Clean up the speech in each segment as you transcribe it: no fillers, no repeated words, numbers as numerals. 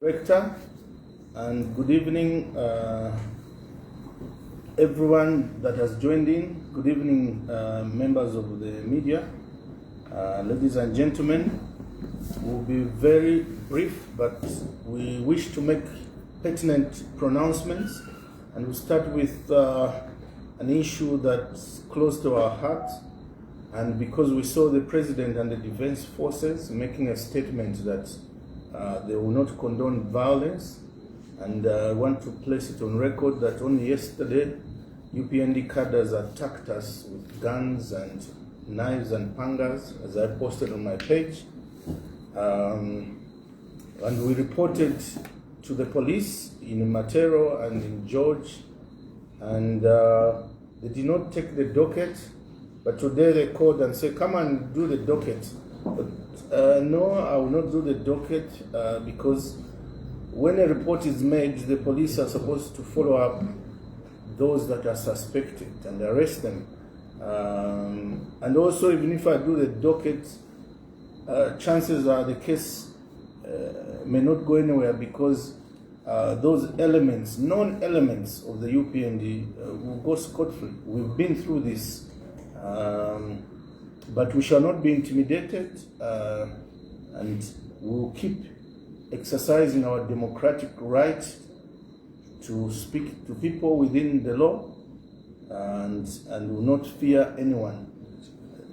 Director, and good evening everyone that has joined in. Good evening members of the media, ladies and gentlemen. We'll be very brief, but we wish to make pertinent pronouncements, and we'll start with an issue that's close to our heart. And because we saw the President and the Defense Forces making a statement that they will not condone violence, and I want to place it on record that only yesterday UPND cadres attacked us with guns and knives and pangas, as I posted on my page, and we reported to the police in Matero and in George, and they did not take the docket, but today they called and said, come and do the docket. But no, I will not do the docket because when a report is made, the police are supposed to follow up those that are suspected and arrest them. And also, even if I do the docket, chances are the case may not go anywhere because those elements, known elements of the UPND will go scot-free. We've been through this. But we shall not be intimidated, and we'll keep exercising our democratic right to speak to people within the law, and will not fear anyone.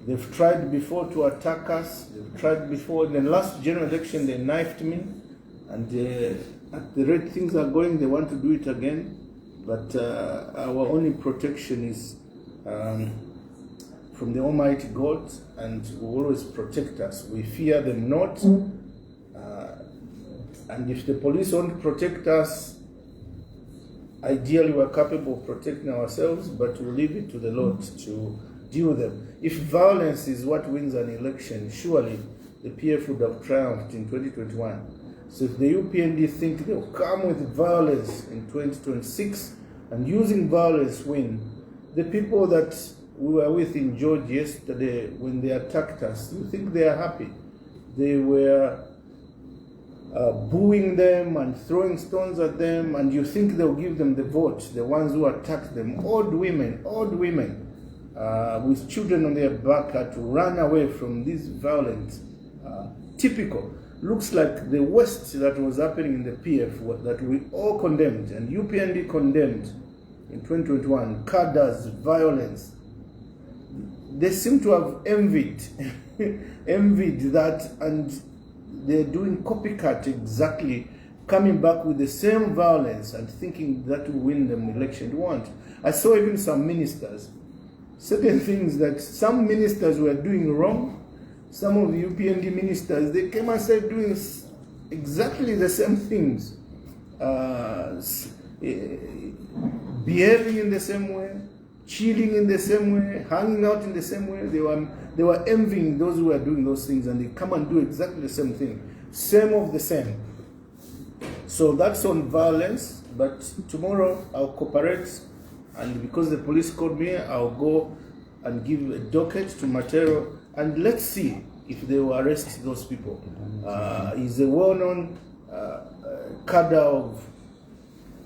They've tried before to attack us. They've tried before. In the last general election, they knifed me, and at the rate things are going, they want to do it again. But our only protection is from the Almighty God, and will always protect us. We fear them not. And if the police won't protect us, ideally we're capable of protecting ourselves, but we'll leave it to the Lord to deal with them. If violence is what wins an election, surely the PF would have triumphed in 2021. So if the UPND think they'll come with violence in 2026 and using violence win, the people that we were with in George yesterday when they attacked us, you think they are happy? They were booing them and throwing stones at them, and you think they'll give them the vote, the ones who attacked them. Old women with children on their back had to run away from this violence. Typical. Looks like the worst that was happening in the PF that we all condemned, and UPND condemned in 2021, cadres, violence. They seem to have envied that, and they're doing copycat exactly, coming back with the same violence and thinking that will win them election. They won't. I saw even some ministers, certain things that some ministers were doing wrong. Some of the UPND ministers, they came and started doing exactly the same things, behaving in the same way, chilling in the same way, hanging out in the same way. They were envying those who were doing those things, and they come and do exactly the same thing. Same of the same. So that's on violence, but tomorrow I'll cooperate, and because the police called me, I'll go and give a docket to Matero, and let's see if they will arrest those people. He's a well-known cadre of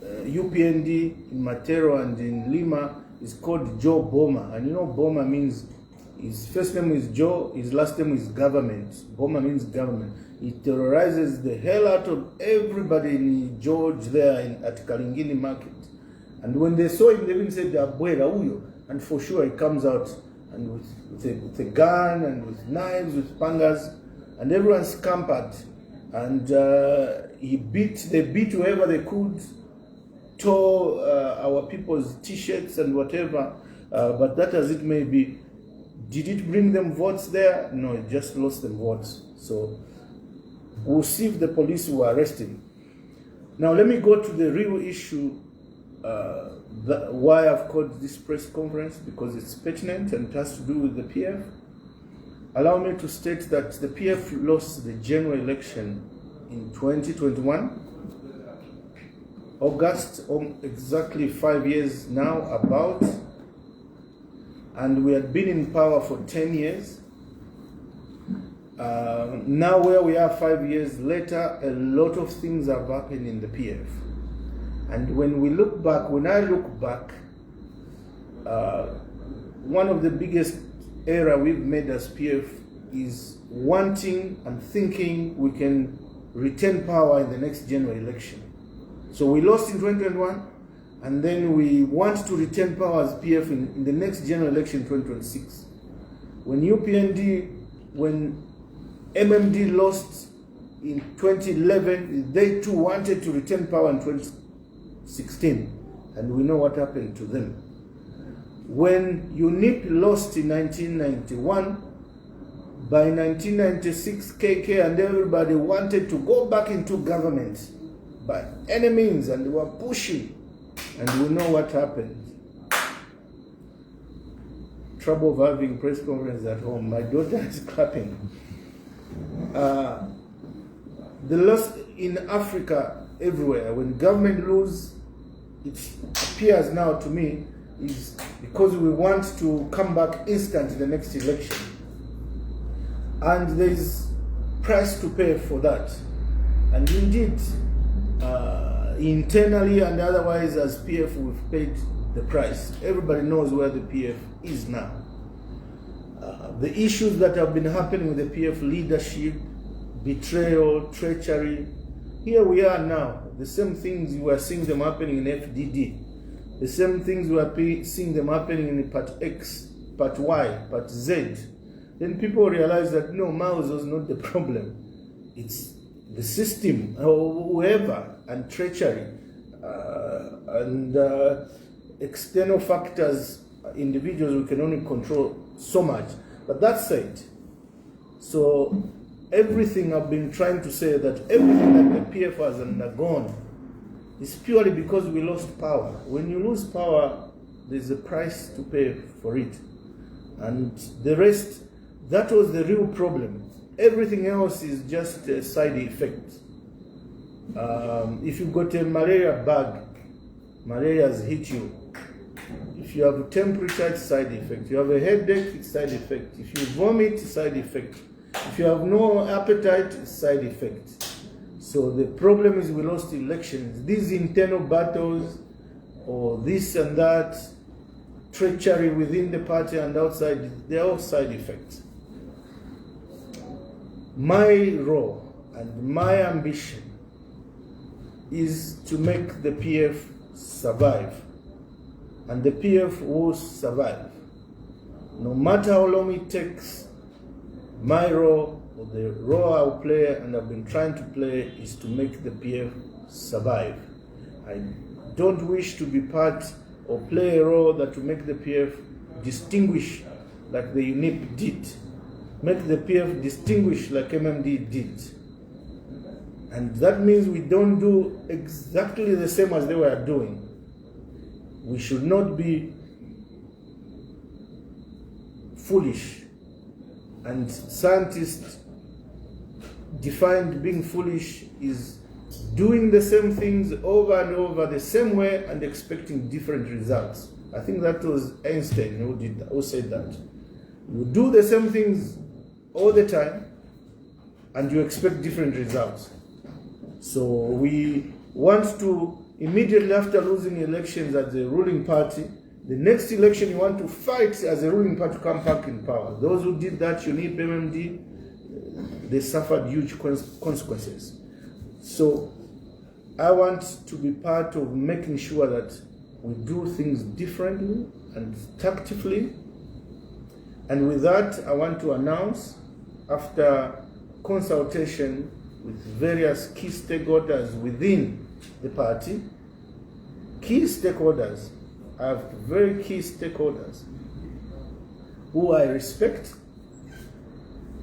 UPND in Matero and in Lima. Is called Joe Boma, and you know Boma means, his first name is Joe, his last name is government. Boma means government. He terrorizes the hell out of everybody in George there at Kalingini Market. And when they saw him, they even said, Abuela Uyo. And for sure he comes out and with a gun and with knives, with pangas, and everyone scampered. And they beat whoever they could, tore our people's t-shirts and whatever, but that as it may be, did it bring them votes there? No, it just lost them votes. So we'll see if the police will arrest him. Now let me go to the real issue, why I've called this press conference, because it's pertinent and it has to do with the PF. Allow me to state that the PF lost the general election in 2021. August, exactly 5 years now about, and we had been in power for 10 years. Now where we are 5 years later, a lot of things have happened in the PF. And when I look back, one of the biggest error we've made as PF is wanting and thinking we can retain power in the next general election. So we lost in 2021, and then we want to retain power as PF in the next general election in 2026. When MMD lost in 2011, they too wanted to retain power in 2016, and we know what happened to them. When UNIP lost in 1991, by 1996, KK and everybody wanted to go back into government by any means, and they were pushing, and we know what happened. Trouble of having press conference at home. My daughter is clapping. The loss in Africa everywhere, when government lose, it appears now to me is because we want to come back instant in the next election. And there is price to pay for that. And indeed, internally and otherwise as PF, we've paid the price. Everybody knows where the PF is now. The issues that have been happening with the PF leadership, betrayal, treachery, here we are now. The same things we are seeing them happening in FDD. The same things we are seeing them happening in Part X, Part Y, Part Z. Then people realize that no, Mao's was not the problem. It's the system, or whoever, and treachery, and external factors, individuals we can only control so much. But that's it. So everything I've been trying to say, that everything that the PF has undergone is purely because we lost power. When you lose power, there's a price to pay for it. And the rest, that was the real problem. Everything else is just a side effect. If you've got a malaria bug, malaria has hit you. If you have a temperature, it's side effect. You have a headache, it's side effect. If you vomit, it's side effect. If you have no appetite, it's side effect. So the problem is we lost elections. These internal battles, or this and that, treachery within the party and outside, they're all side effects. My role and my ambition is to make the PF survive. And the PF will survive. No matter how long it takes, my role, or the role I'll play and I've been trying to play, is to make the PF survive. I don't wish to be part or play a role that will make the PF distinguish like the UNIP did. Make the PF distinguish like MMD did. And that means we don't do exactly the same as they were doing. We should not be foolish. And scientists defined being foolish is doing the same things over and over the same way and expecting different results. I think that was Einstein who said that. You do the same things all the time and you expect different results. So we want to, immediately after losing elections as a ruling party, the next election you want to fight as a ruling party to come back in power. Those who did that, UNIP, MMD, they suffered huge consequences. So I want to be part of making sure that we do things differently and tactfully. And with that, I want to announce, after consultation with various key stakeholders within the party, I have very key stakeholders who I respect,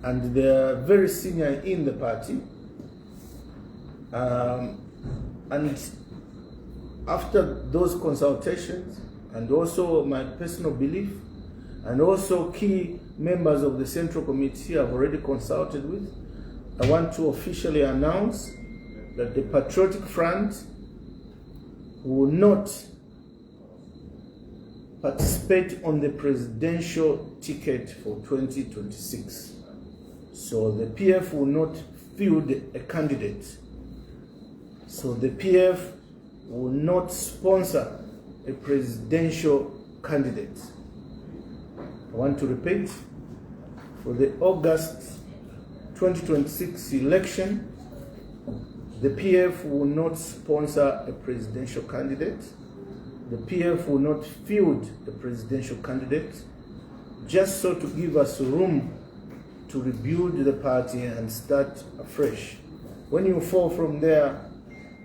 and they are very senior in the party. And after those consultations, and also my personal belief, and also key members of the Central Committee I've already consulted with, I want to officially announce that the Patriotic Front will not participate on the presidential ticket for 2026. So the PF will not field a candidate. So the PF will not sponsor a presidential candidate. I want to repeat, for the August 2026 election, the PF will not sponsor a presidential candidate. The PF will not field a presidential candidate, just so to give us room to rebuild the party and start afresh. When you fall from there,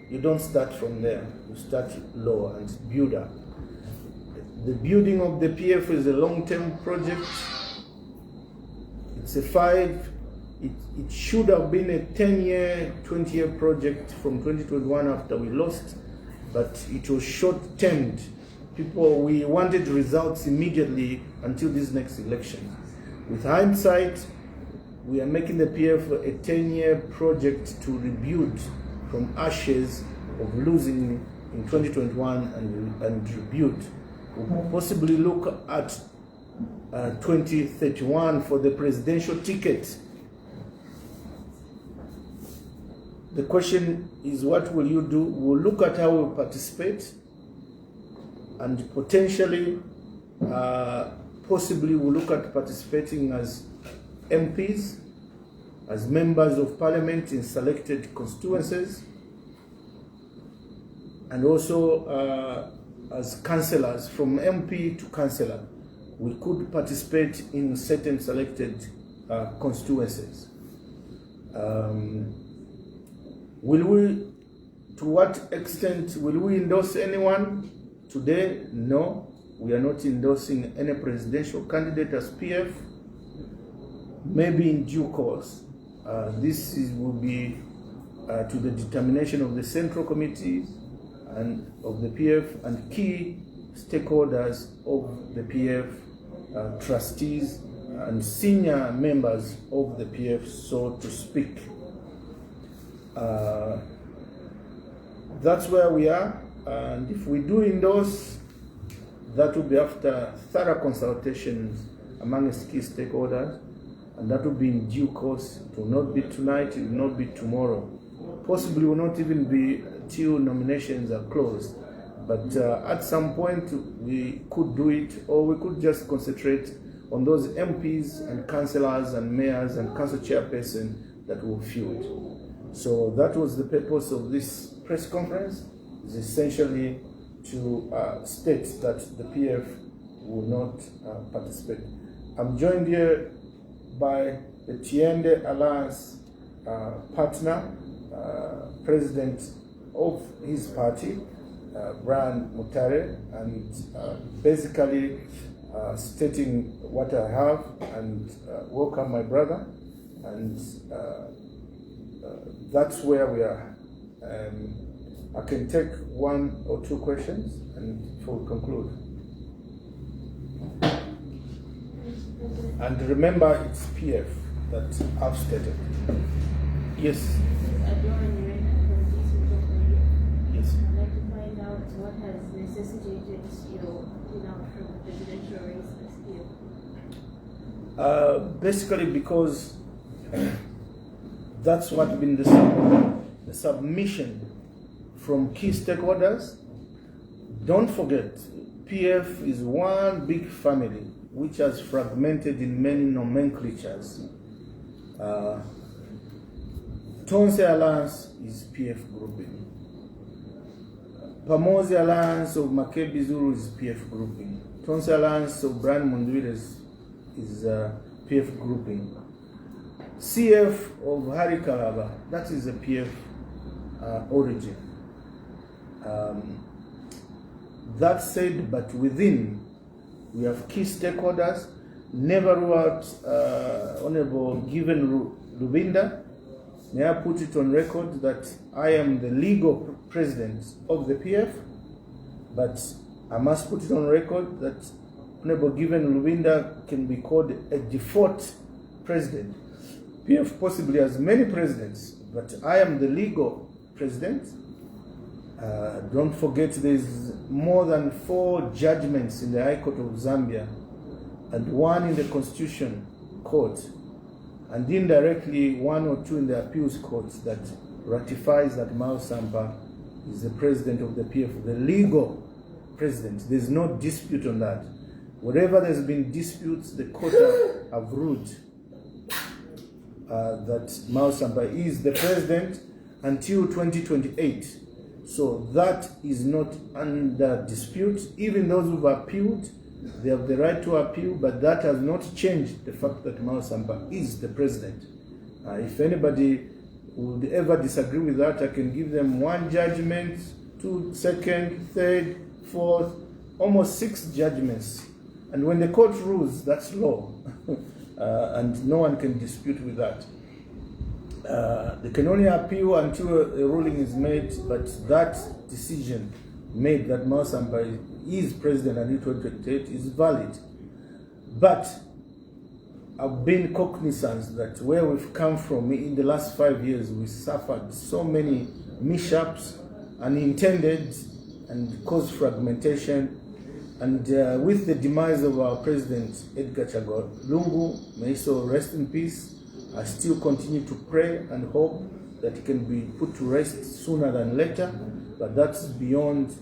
you don't start from there. You start lower and build up. The building of the PF is a long-term project. It's it should have been a 10-year, 20-year project from 2021 after we lost, but it was short-termed. We wanted results immediately until this next election. With hindsight, we are making the PF a 10-year project to rebuild from ashes of losing in 2021 and rebuild. We'll possibly look at 2031 for the presidential ticket. The question is, what will you do? We'll look at how we participate, and potentially, possibly we'll look at participating as MPs, as members of parliament in selected constituencies, and also as councillors, from MP to councillor. We could participate in certain selected constituencies. To what extent will we endorse anyone? Today, no. We are not endorsing any presidential candidate as PF. Maybe in due course. Will be to the determination of the central committees and of the PF and key stakeholders of the PF, trustees and senior members of the PF, so to speak. That's where we are, and if we do endorse, that will be after thorough consultations among key stakeholders, and that will be in due course. It will not be tonight, it will not be tomorrow. Possibly will not even be till nominations are closed. But at some point we could do it, or we could just concentrate on those MPs and councillors and mayors and council chairperson that will field. So that was the purpose of this press conference, is essentially to state that the PF will not participate. I'm joined here by the Tiende Alliance partner, president of his party, Brian Mutare, and basically stating what I have, and welcome my brother, and that's where we are. I can take one or two questions and before we conclude. And remember, it's PF that I've stated. Yes. Yes. I'd like to find out what has necessitated your pulling out from the presidential race as PF. Basically because that's what been the submission from key stakeholders. Don't forget, PF is one big family which has fragmented in many nomenclatures. Tonse Alliance is PF grouping. Pamozi Alliance of Makebi Zulu is PF grouping. Tonse Alliance of Brian Mundwire is PF grouping. CF of Hari Kalaba, that is a PF origin. That said, but within, we have key stakeholders. Never rule out Honorable Given Lubinda. May I put it on record that I am the legal president of the PF, but I must put it on record that Honorable Given Lubinda can be called a default president. PF possibly has many presidents, but I am the legal president. Don't forget, there's more than 4 judgments in the High Court of Zambia and 1 in the Constitution Court and indirectly 1 or 2 in the appeals courts that ratifies that Mao Sampa is the president of the PF, the legal president. There's no dispute on that. Wherever there's been disputes, the court have ruled that Mao Sampa is the president until 2028. So that is not under dispute. Even those who've appealed, they have the right to appeal, but that has not changed the fact that Mao Sampa is the president. If anybody would ever disagree with that, I can give them 1 judgment, 2 second, 3rd, 4th, almost 6 judgments. And when the court rules, that's law. And no one can dispute with that. They can only appeal until a ruling is made, but that decision made that Mao Sampa is president until 2028 is valid. But I've been cognizant that where we've come from in the last 5 years, we suffered so many mishaps, unintended, and caused fragmentation. And with the demise of our president, Edgar Chagwa Lungu, may he so rest in peace, I still continue to pray and hope that he can be put to rest sooner than later, but that's beyond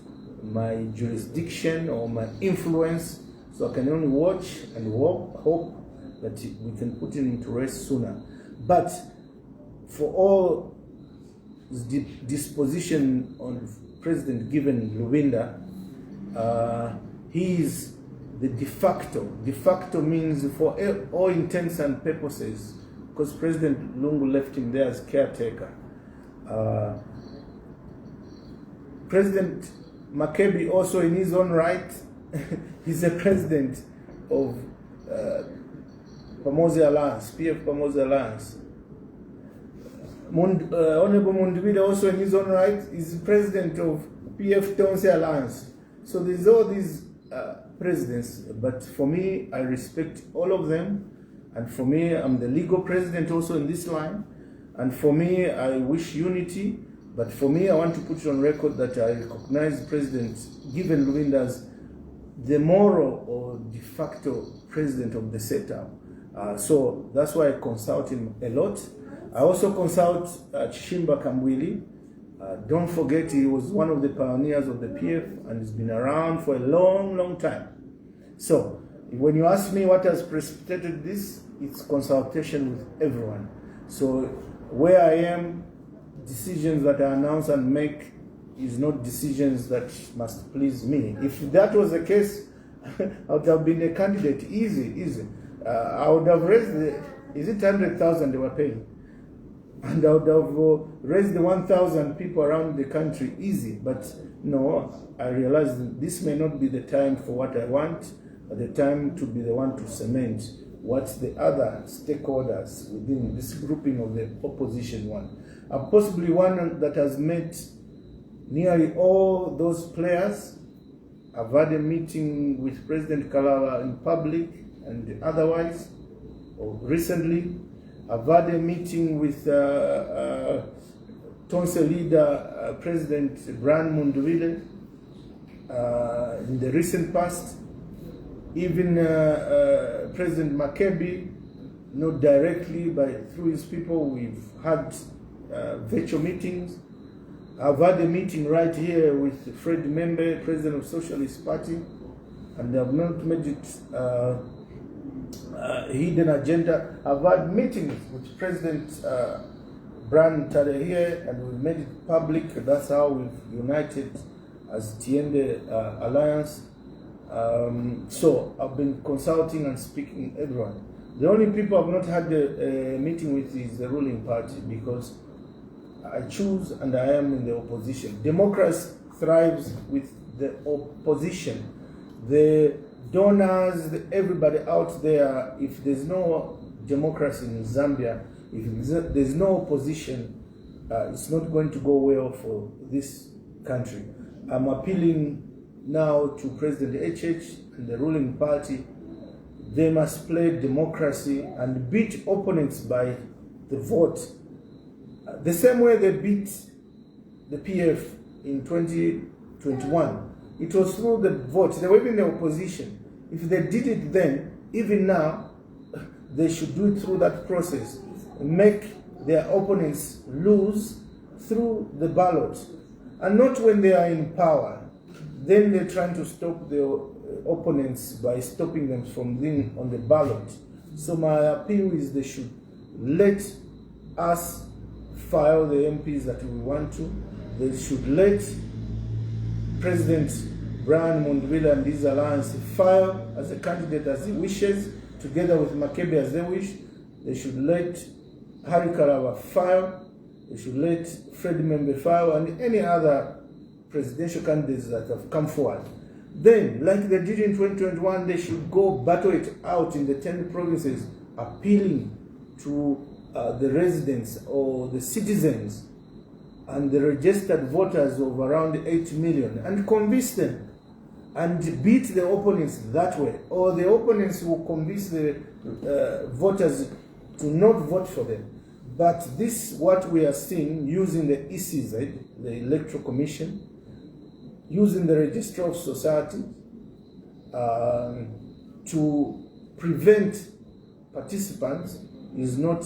my jurisdiction or my influence, so I can only watch and hope that we can put him to rest sooner. But for all the disposition on President given Lubinda, he is the de facto. De facto means for all intents and purposes, because President Lungu left him there as caretaker. President Makebi also in his own right, he's the president of Pamoja Alliance, PF Pamoja Alliance. Honorable Mundubile also in his own right is president of PF Tonse Alliance. So there's all these presidents, but for me, I respect all of them. And for me, I'm the legal president also in this line. And for me, I wish unity. But for me, I want to put it on record that I recognize President given Lubinda as the moral or de facto president of the setup. So that's why I consult him a lot. I also consult Chishimba Kambwili. Don't forget, he was one of the pioneers of the PF and has been around for a long, long time. So when you ask me what has precipitated this, it's consultation with everyone. So where I am, decisions that I announce and make is not decisions that must please me. If that was the case, I would have been a candidate, easy. I would have raised is it 100,000 they were paying? And I would have raised the 1,000 people around the country easy. But no, I realized that this may not be the time for what I want, but the time to be the one to cement what the other stakeholders within this grouping of the opposition want. I'm possibly one that has met nearly all those players. I've had a meeting with President Kalala in public and otherwise, or recently. I've had a meeting with Tonse leader, President Brian Mundubile, in the recent past. Even President Makebi, not directly, but through his people, we've had virtual meetings. I've had a meeting right here with Fred Membe, President of Socialist Party, and I've not made it hidden agenda. I've had meetings with President Brian Tade here, and we've made it public. That's how we've united as Tiende Alliance. So I've been consulting and speaking to everyone. The only people I've not had a meeting with is the ruling party, because I choose and I am in the opposition. Democracy thrives with the opposition. The donors, everybody out there, if there's no democracy in Zambia, if there's no opposition, it's not going to go well for this country. I'm appealing now to President HH and the ruling party. They must play democracy and beat opponents by the vote. The same way they beat the PF in 2021. It was through the vote. They were in the opposition. If they did it then, even now, they should do it through that process. Make their opponents lose through the ballot. And not when they are in power. Then they're trying to stop their opponents by stopping them from being on the ballot. So my appeal is they should let us file the MPs that we want to. They should let President Brian Mundvila and his alliance file as a candidate as he wishes, together with Makebi as they wish. They should let Harry Karawa file. They should let Fred Membe file, and any other presidential candidates that have come forward. Then, like they did in 2021, they should go battle it out in the 10 provinces, appealing to the residents or the citizens and the registered voters of around 8 million, and convince them and beat the opponents that way. Or the opponents will convince the voters to not vote for them. But this, what we are seeing, using the ECZ, the Electoral Commission, using the Register of Society to prevent participants, is not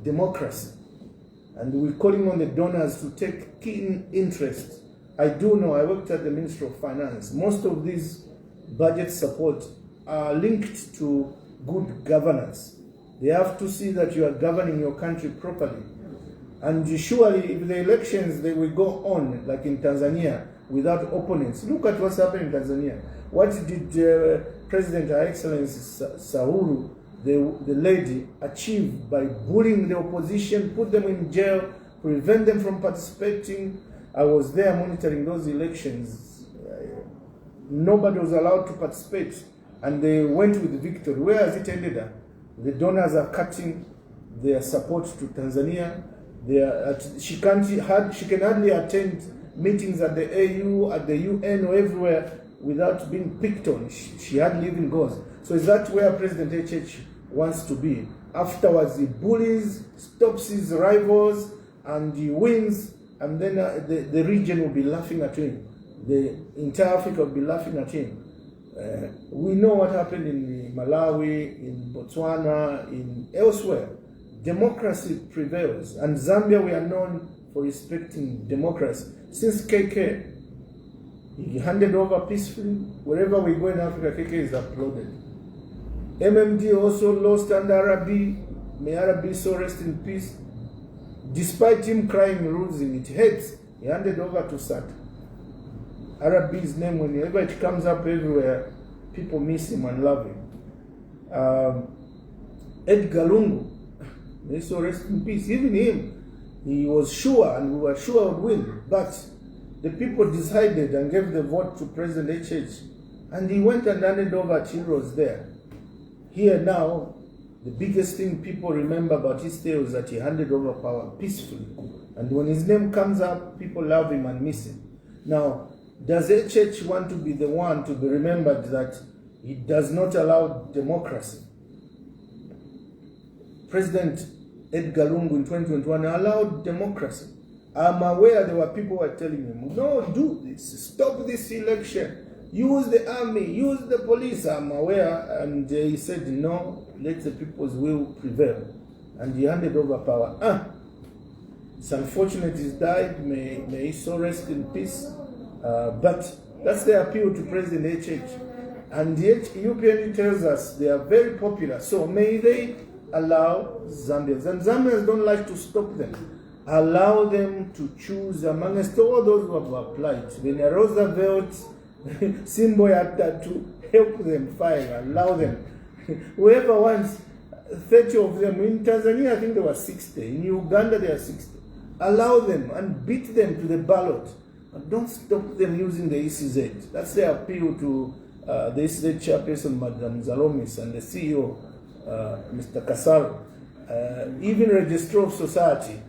democracy. And we're calling on the donors to take keen interest. I do know, I worked at the Ministry of Finance. Most of these budget support are linked to good governance. They have to see that you are governing your country properly. And surely, if the elections, they will go on, like in Tanzania, without opponents. Look at what's happening in Tanzania. What did President Her Excellency Sahuru, the lady, achieve by bullying the opposition, put them in jail, prevent them from participating? I was there monitoring those elections. Nobody was allowed to participate, and they went with victory. Where has it ended up? The donors are cutting their support to Tanzania. She can hardly attend meetings at the AU, at the UN, or everywhere without being picked on. She hardly even goes. So is that where President HH wants to be? Afterwards, he bullies, stops his rivals, and he wins, and then the region will be laughing at him. The entire Africa will be laughing at him. We know what happened in Malawi, in Botswana, in elsewhere. Democracy prevails, and Zambia, we are known for respecting democracy. Since KK, he handed over peacefully. Wherever we go in Africa, KK is applauded. MMD also lost under Arabi. May Arabi so rest in peace. Despite him crying, losing, it hurts. He handed over to SAT. Arabi's name, whenever it comes up everywhere, people miss him and love him. Edgar Lungu, may so rest in peace. Even him, he was sure, and we were sure would win, but the people decided and gave the vote to President HH, and he went and handed over heroes there. Here now, the biggest thing people remember about his tale is that he handed over power peacefully, and when his name comes up, people love him and miss him. Now, does HH want to be the one to be remembered that he does not allow democracy? President Edgar Lungu in 2021 allowed democracy. I'm aware there were people who were telling him, no, do this, stop this election, use the army, use the police. I'm aware, and he said, no, let the people's will prevail. And he handed over power. It's unfortunate he's died, may he so rest in peace. But that's the appeal to President HH. And yet, UPN tells us they are very popular. So may they allow Zambians. And Zambians don't like to stop them. Allow them to choose amongst all those who have applied. When Roosevelt, Simboy, to help them file, allow them. Whoever wants 30 of them. In Tanzania, I think there were 60. In Uganda, there are 60. Allow them and beat them to the ballot. But don't stop them using the ECZ. That's the appeal to the ECZ chairperson, Madam Zalomis, and the CEO, Mr. Kasaro. Even Register of Society.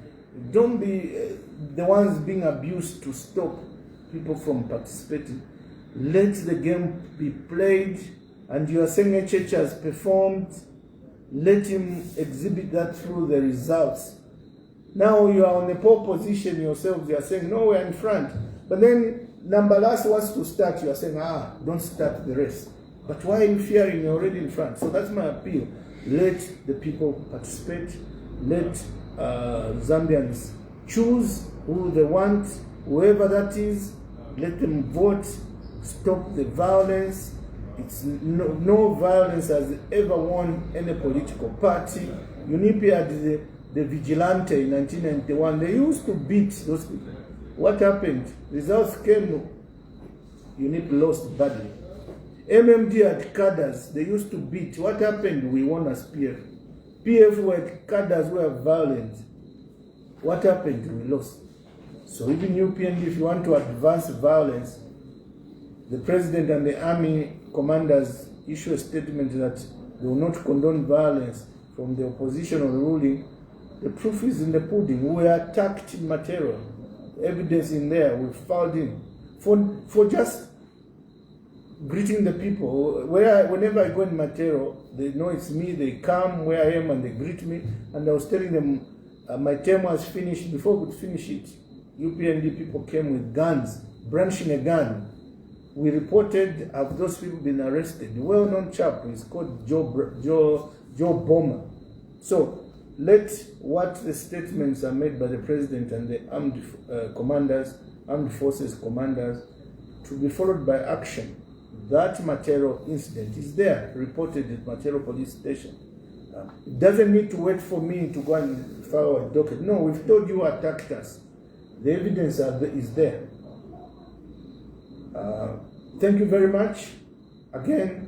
Don't be the ones being abused to stop people from participating. Let the game be played, and you are saying HH has performed. Let him exhibit that through the results. Now you are on a poor position yourselves. You are saying, no, we're in front. But then Nambalas wants to start. You are saying, don't start the race. But why are you fearing? You're already in front. So that's my appeal. Let the people participate. Let Zambians choose who they want, whoever that is. Let them vote. Stop the violence. It's no violence has ever won any political party. UNIP had the vigilante in 1991. They used to beat those people. What happened? Results came. UNIP lost badly. MMD had cadres. They used to beat. What happened? We won as PF. PF were cadres who were violent. What happened? We lost. So even UPND, if you want to advance violence, the president and the army commanders issue a statement that they will not condone violence from the opposition or the ruling. The proof is in the pudding. We were attacked in material. Evidence in there. We filed in. For just greeting the people. Whenever I go in material, they know it's me. They come where I am and they greet me. And I was telling them my term was finished. Before we could finish it, UPND people came with guns, brandishing a gun. We reported, have those people been arrested? The well-known chap is called Joe Boma. So let what the statements are made by the president and the armed forces commanders to be followed by action. That material incident is there, reported at Material Police Station. It doesn't need to wait for me to go and file a docket. No, we've told you attacked us. The evidence is there. Thank you very much. Again,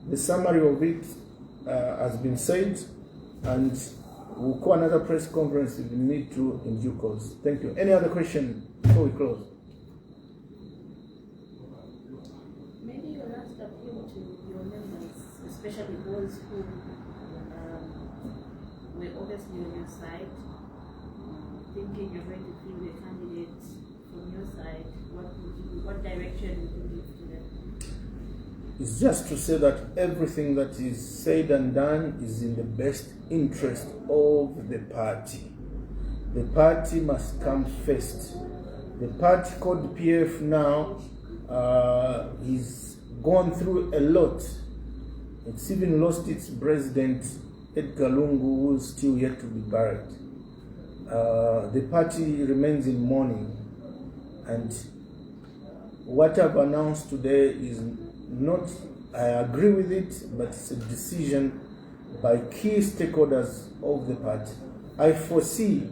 the summary of it has been said, and we'll call another press conference if we need to in due course. Thank you. Any other question before we close? Maybe your last appeal to your members, especially those who were obviously on your side, thinking you're going to field a candidate from your side, what direction would you give to them? It's just to say that everything that is said and done is in the best interest of the party. The party must come first. The party called PF now is gone through a lot. It's even lost its president, Edgar Lungu, who is still yet to be buried. The party remains in mourning, and what I've announced today is not, I agree with it, but it's a decision by key stakeholders of the party. I foresee,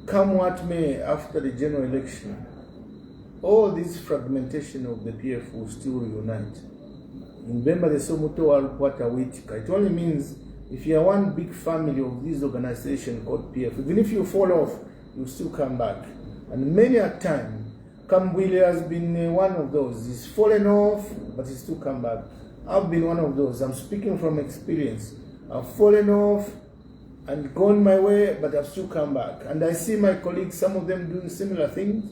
come what may after the general election, all this fragmentation of the PF will still reunite. Remember the Somuto Alpwata Witika. It only means if you are one big family of this organization called PF, even if you fall off, you still come back. And many a time, Kambwile has been one of those. He's fallen off, but he still come back. I've been one of those. I'm speaking from experience. I've fallen off and gone my way, but I've still come back. And I see my colleagues, some of them doing similar things.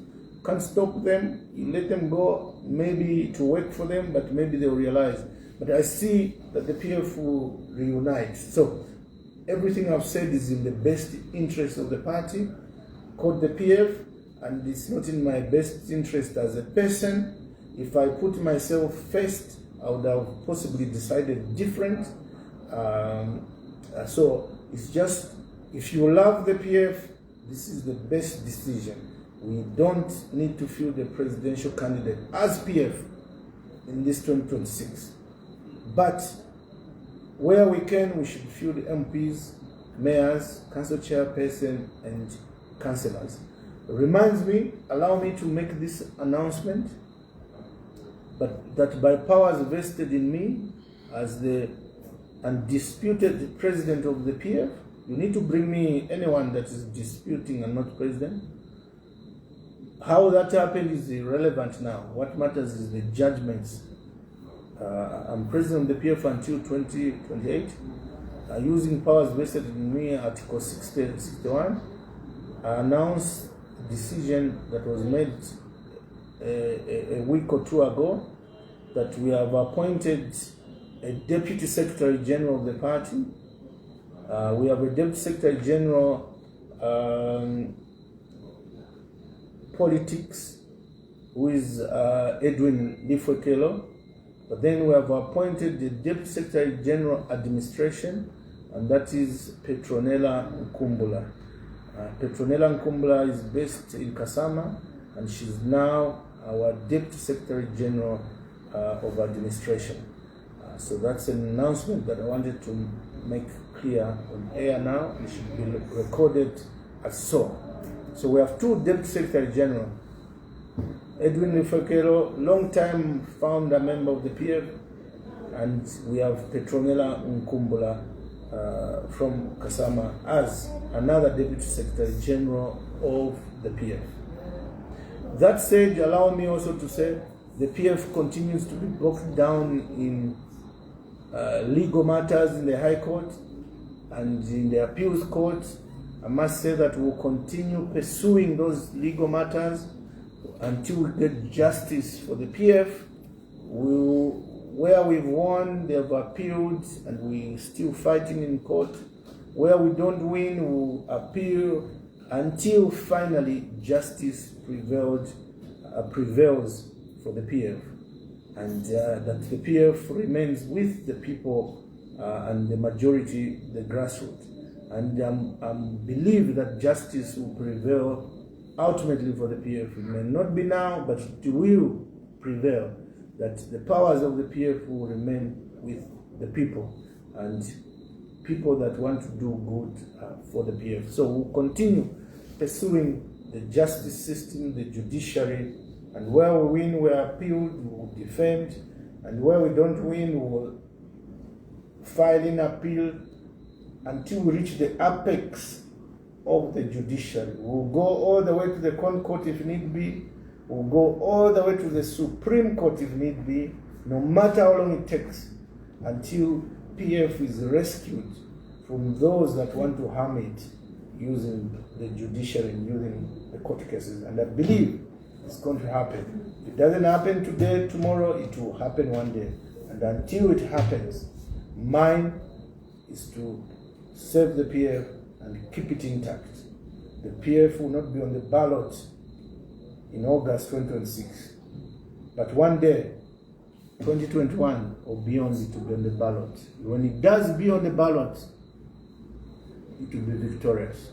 Can't stop them. You let them go, maybe to work for them, but maybe they'll realize. But I see that the PF will reunite. So everything I've said is in the best interest of the party, called the PF, and it's not in my best interest as a person. If I put myself first, I would have possibly decided different. So it's just, if you love the PF, this is the best decision. We don't need to field a presidential candidate as PF in this 2026. But where we can, we should field MPs, mayors, council chairperson, and councillors. Reminds me, allow me to make this announcement, but that by powers vested in me as the undisputed president of the PF, you need to bring me anyone that is disputing and not president. How that happened is irrelevant now. What matters is the judgments. I'm president of the PF until 2028. Using powers vested in me, Article 61, I announced a decision that was made a week or two ago that we have appointed a Deputy Secretary General of the party. We have a Deputy Secretary General Politics, who is Edwin Lifwekelo. But then we have appointed the Deputy Secretary General Administration, and that is Petronella Nkumbula. Petronella Nkumbula is based in Kasama, and she's now our Deputy Secretary General of Administration. So that's an announcement that I wanted to make clear on air now. It should be recorded as so. So we have two Deputy Secretary General. Edwin Lifekero, long-time founder member of the PF, and we have Petronella Nkumbula from Kasama as another Deputy Secretary General of the PF. That said, allow me also to say the PF continues to be bogged down in legal matters in the High Court and in the Appeals Court. I must say that we'll continue pursuing those legal matters until we get justice for the PF. Where we've won, they've appealed, and we're still fighting in court. Where we don't win, we'll appeal until finally justice prevails for the PF, and that the PF remains with the people and the majority, the grassroots. And I believe that justice will prevail ultimately for the PF. It may not be now, but it will prevail, that the powers of the PF will remain with the people and people that want to do good for the PF. So we'll continue pursuing the justice system, the judiciary, and where we win, we appeal, we will defend, and where we don't win, we will file in appeal until we reach the apex of the judiciary. We'll go all the way to the court if need be. We'll go all the way to the Supreme Court if need be, no matter how long it takes, until PF is rescued from those that want to harm it using the judiciary and using the court cases. And I believe it's going to happen. If it doesn't happen today, tomorrow, it will happen one day. And until it happens, mine is to save the PF and keep it intact. The PF will not be on the ballot in August 2026. But one day, 2021 or beyond, it will be on the ballot. When it does be on the ballot, it will be victorious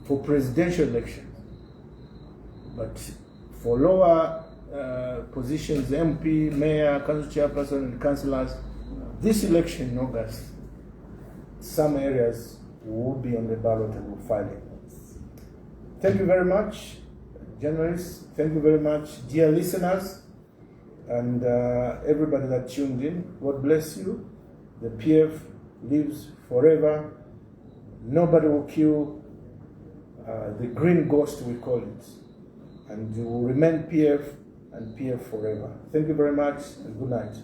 for presidential elections. But for lower positions, MP, mayor, council chairperson, and councillors, this election in August, some areas will be on the ballot and will file it. Thank you very much, journalists. Thank you very much, dear listeners, and everybody that tuned in. God bless you. The PF lives forever. Nobody will kill the green ghost, we call it. And you will remain PF and PF forever. Thank you very much, and good night.